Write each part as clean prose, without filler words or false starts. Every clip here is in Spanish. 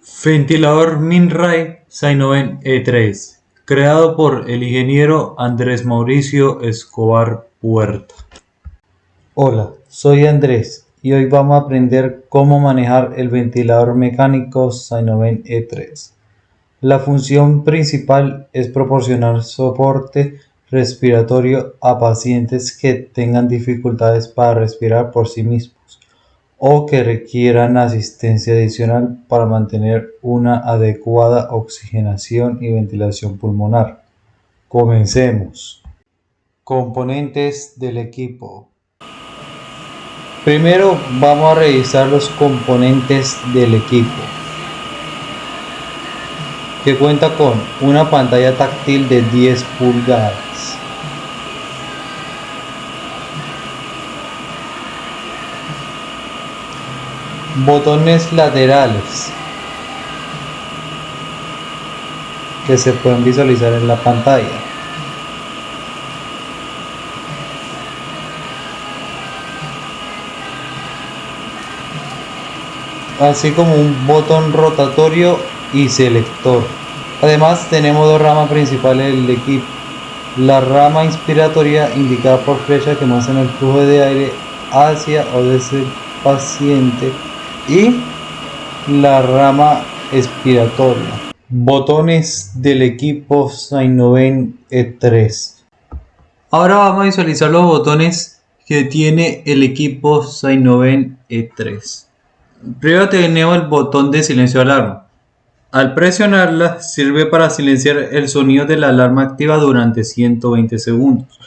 Ventilador Minray Sainoven E3, creado por el ingeniero Andrés Mauricio Escobar Puerta. Hola, soy Andrés y hoy vamos a aprender cómo manejar el ventilador mecánico Sainoven E3. La función principal es proporcionar soporte respiratorio a pacientes que tengan dificultades para respirar por sí mismos o que requieran asistencia adicional para mantener una adecuada oxigenación y ventilación pulmonar. Comencemos. Componentes del equipo. Primero vamos a revisar los componentes del equipo, que cuenta con una pantalla táctil de 10 pulgadas, botones laterales que se pueden visualizar en la pantalla, así como un botón rotatorio y selector. Además tenemos dos ramas principales del equipo: la rama inspiratoria, indicada por flechas que muestran el flujo de aire hacia o desde el paciente, y la rama expiratoria. Botones del equipo Sainoven E3. Ahora vamos a visualizar los botones que tiene el equipo Sainoven E3. Primero tenemos el botón de silencio de alarma. Al presionarla sirve para silenciar el sonido de la alarma activa durante 120 segundos.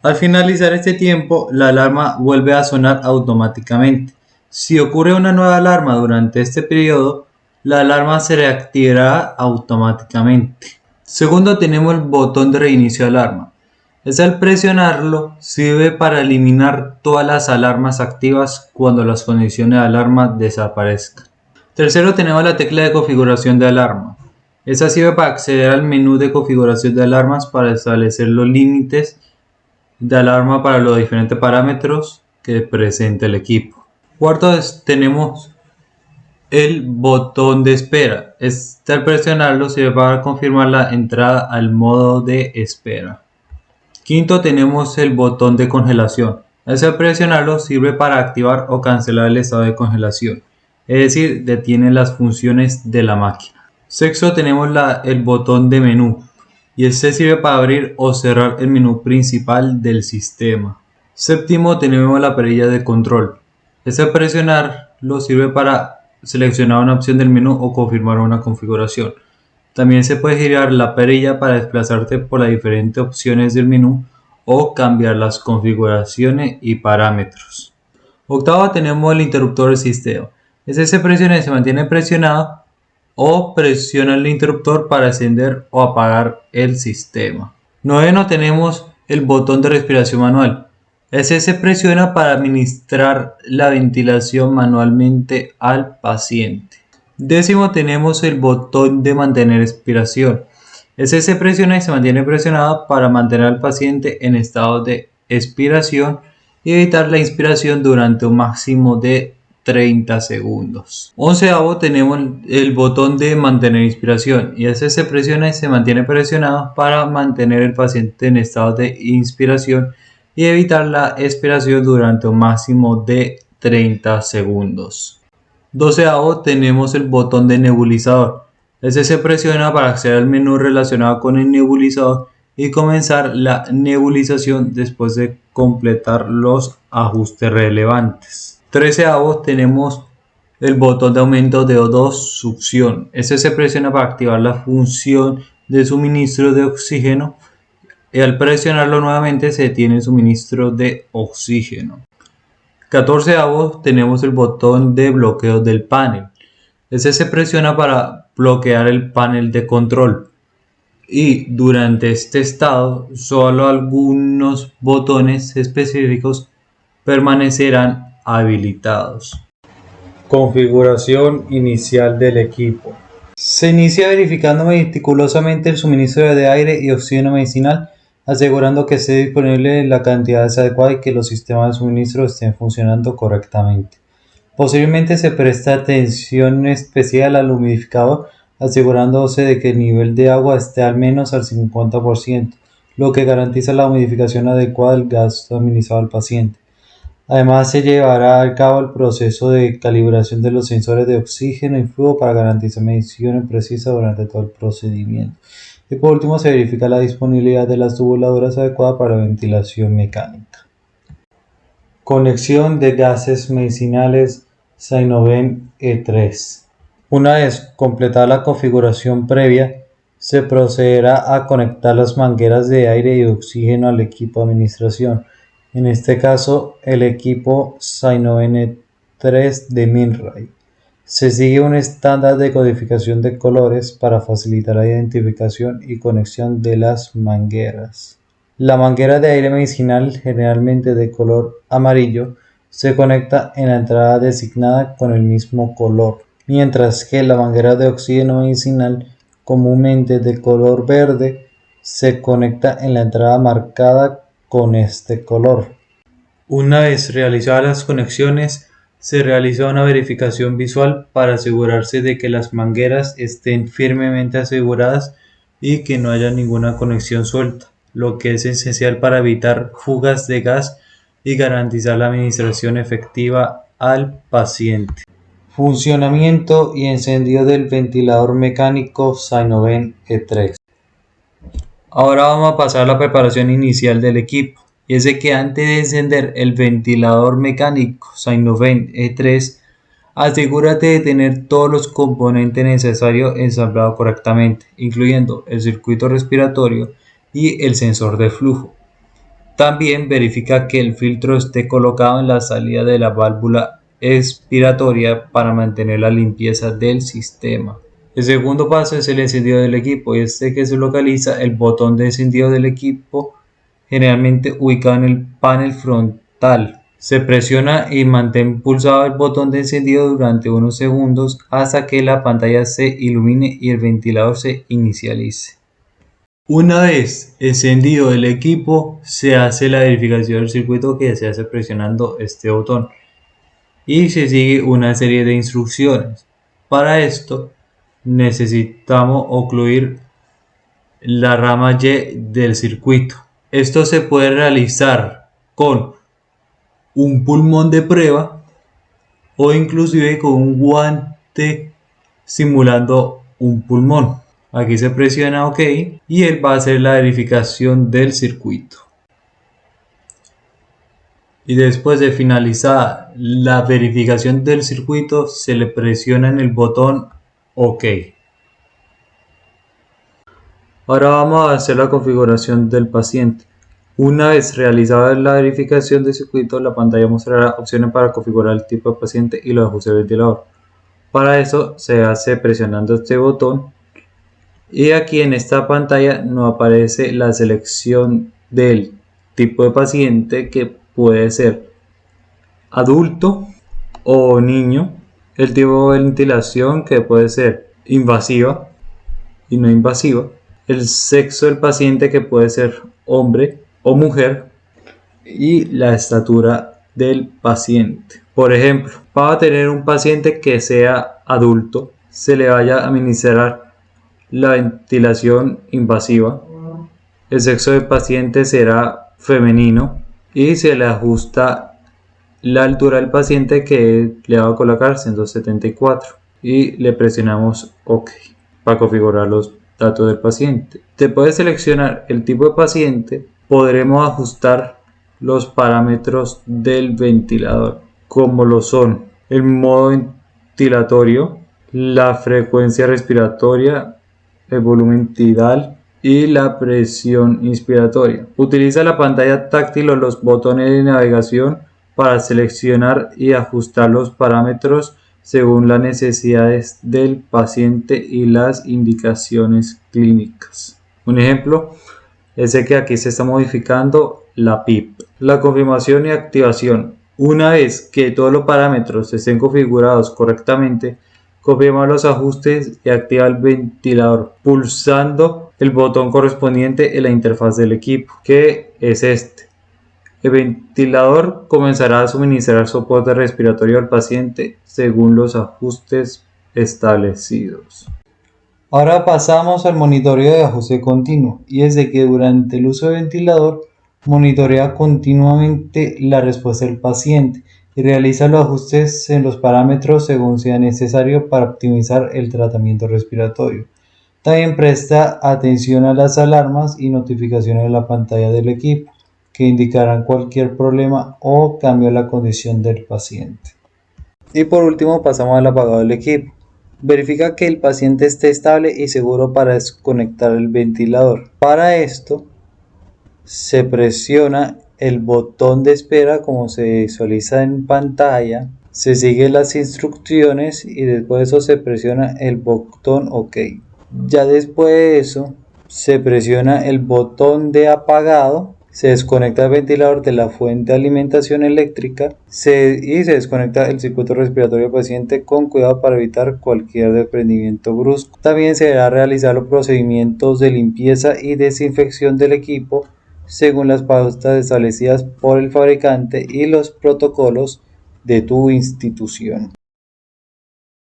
Al finalizar este tiempo, la alarma vuelve a sonar automáticamente. Si ocurre una nueva alarma durante este periodo, la alarma se reactivará automáticamente. Segundo, tenemos el botón de reinicio de alarma. Al presionarlo sirve para eliminar todas las alarmas activas cuando las condiciones de alarma desaparezcan. Tercero, tenemos la tecla de configuración de alarma. Esta sirve para acceder al menú de configuración de alarmas para establecer los límites de alarma para los diferentes parámetros que presenta el equipo. Cuarto, tenemos el botón de espera. Al presionarlo sirve para confirmar la entrada al modo de espera. Quinto, tenemos el botón de congelación. Al presionarlo sirve para activar o cancelar el estado de congelación, es decir, detiene las funciones de la máquina. Sexto, tenemos el botón de menú, y este sirve para abrir o cerrar el menú principal del sistema. Séptimo, tenemos la perilla de control. Al presionarlo sirve para seleccionar una opción del menú o confirmar una configuración. También se puede girar la perilla para desplazarte por las diferentes opciones del menú o cambiar las configuraciones y parámetros. Octavo, tenemos el interruptor del sistema. Se presiona y se mantiene presionado, o presiona el interruptor para encender o apagar el sistema. Noveno, tenemos el botón de respiración manual. Se presiona para administrar la ventilación manualmente al paciente. Décimo, tenemos el botón de mantener expiración. Se presiona y se mantiene presionado para mantener al paciente en estado de expiración y evitar la inspiración durante un máximo de 30 segundos. Onceavo, tenemos el botón de mantener inspiración, y se presiona y se mantiene presionado para mantener el paciente en estado de inspiración y evitar la expiración durante un máximo de 30 segundos. Doceavo, tenemos el botón de nebulizador. Se presiona para acceder al menú relacionado con el nebulizador y comenzar la nebulización después de completar los ajustes relevantes. Treceavo, tenemos el botón de aumento de O2 succión. Se presiona para activar la función de suministro de oxígeno, y al presionarlo nuevamente se detiene el suministro de oxígeno. 14avo, tenemos el botón de bloqueo del panel. Se presiona para bloquear el panel de control, y durante este estado solo algunos botones específicos permanecerán habilitados. Configuración inicial del equipo. Se inicia verificando meticulosamente el suministro de aire y oxígeno medicinal, asegurando que esté disponible la cantidad adecuada y que los sistemas de suministro estén funcionando correctamente. Posiblemente se presta atención especial al humidificador, asegurándose de que el nivel de agua esté al menos al 50%, lo que garantiza la humidificación adecuada del gas suministrado al paciente. Además, se llevará a cabo el proceso de calibración de los sensores de oxígeno y flujo para garantizar mediciones precisas durante todo el procedimiento. Y por último, se verifica la disponibilidad de las tubuladoras adecuadas para la ventilación mecánica. Conexión de gases medicinales Sainoven E3. Una vez completada la configuración previa, se procederá a conectar las mangueras de aire y oxígeno al equipo de administración. En este caso, el equipo Sainoven E3 de Minray. Se sigue un estándar de codificación de colores para facilitar la identificación y conexión de las mangueras. La manguera de aire medicinal, generalmente de color amarillo, se conecta en la entrada designada con el mismo color, mientras que la manguera de oxígeno medicinal, comúnmente de color verde, se conecta en la entrada marcada con este color. Una vez realizadas las conexiones, se realiza una verificación visual para asegurarse de que las mangueras estén firmemente aseguradas y que no haya ninguna conexión suelta, lo que es esencial para evitar fugas de gas y garantizar la administración efectiva al paciente. Funcionamiento y encendido del ventilador mecánico Sainoven E3. Ahora vamos a pasar a la preparación inicial del equipo. Y es de que antes de encender el ventilador mecánico Sainoven E3, asegúrate de tener todos los componentes necesarios ensamblados correctamente, incluyendo el circuito respiratorio y el sensor de flujo. También verifica que el filtro esté colocado en la salida de la válvula expiratoria para mantener la limpieza del sistema. El segundo paso es el encendido del equipo, y este que se localiza el botón de encendido del equipo, generalmente ubicado en el panel frontal. Se presiona y mantén pulsado el botón de encendido durante unos segundos hasta que la pantalla se ilumine y el ventilador se inicialice. Una vez encendido el equipo, se hace la verificación del circuito que se hace presionando este botón y se sigue una serie de instrucciones. Para esto necesitamos ocluir la rama Y del circuito. Esto se puede realizar con un pulmón de prueba o inclusive con un guante simulando un pulmón. Aquí se presiona OK y él va a hacer la verificación del circuito. Y después de finalizar la verificación del circuito, se le presiona en el botón OK. Ahora vamos a hacer la configuración del paciente. Una vez realizada la verificación del circuito, la pantalla mostrará opciones para configurar el tipo de paciente y los ajustes del ventilador. Para eso se hace presionando este botón y aquí en esta pantalla nos aparece la selección del tipo de paciente, que puede ser adulto o niño, el tipo de ventilación, que puede ser invasiva y no invasiva, el sexo del paciente, que puede ser hombre o mujer, y la estatura del paciente. Por ejemplo, para tener un paciente que sea adulto, se le vaya a administrar la ventilación invasiva. El sexo del paciente será femenino y se le ajusta la altura del paciente, que le va a colocar 174, y le presionamos OK para configurar los datos del paciente. Te puedes seleccionar el tipo de paciente. Podremos ajustar los parámetros del ventilador, como lo son el modo ventilatorio, la frecuencia respiratoria, el volumen tidal y la presión inspiratoria. Utiliza la pantalla táctil o los botones de navegación para seleccionar y ajustar los parámetros según las necesidades del paciente y las indicaciones clínicas. Un ejemplo es el que aquí se está modificando la PIP. La confirmación y activación. Una vez que todos los parámetros estén configurados correctamente, confirma los ajustes y activa el ventilador pulsando el botón correspondiente en la interfaz del equipo, que es este. El ventilador comenzará a suministrar soporte respiratorio al paciente según los ajustes establecidos. Ahora pasamos al monitoreo de ajuste continuo, y es de que durante el uso del ventilador monitorea continuamente la respuesta del paciente y realiza los ajustes en los parámetros según sea necesario para optimizar el tratamiento respiratorio. También presta atención a las alarmas y notificaciones en la pantalla del equipo que indicarán cualquier problema o cambio en la condición del paciente. Y por último pasamos al apagado del equipo. Verifica que el paciente esté estable y seguro para desconectar el ventilador. Para esto se presiona el botón de espera como se visualiza en pantalla, se siguen las instrucciones y después de eso se presiona el botón OK. Ya después de eso se presiona el botón de apagado, se desconecta el ventilador de la fuente de alimentación eléctrica y se desconecta el circuito respiratorio del paciente con cuidado para evitar cualquier desprendimiento brusco. También se deberá realizar los procedimientos de limpieza y desinfección del equipo según las pautas establecidas por el fabricante y los protocolos de tu institución.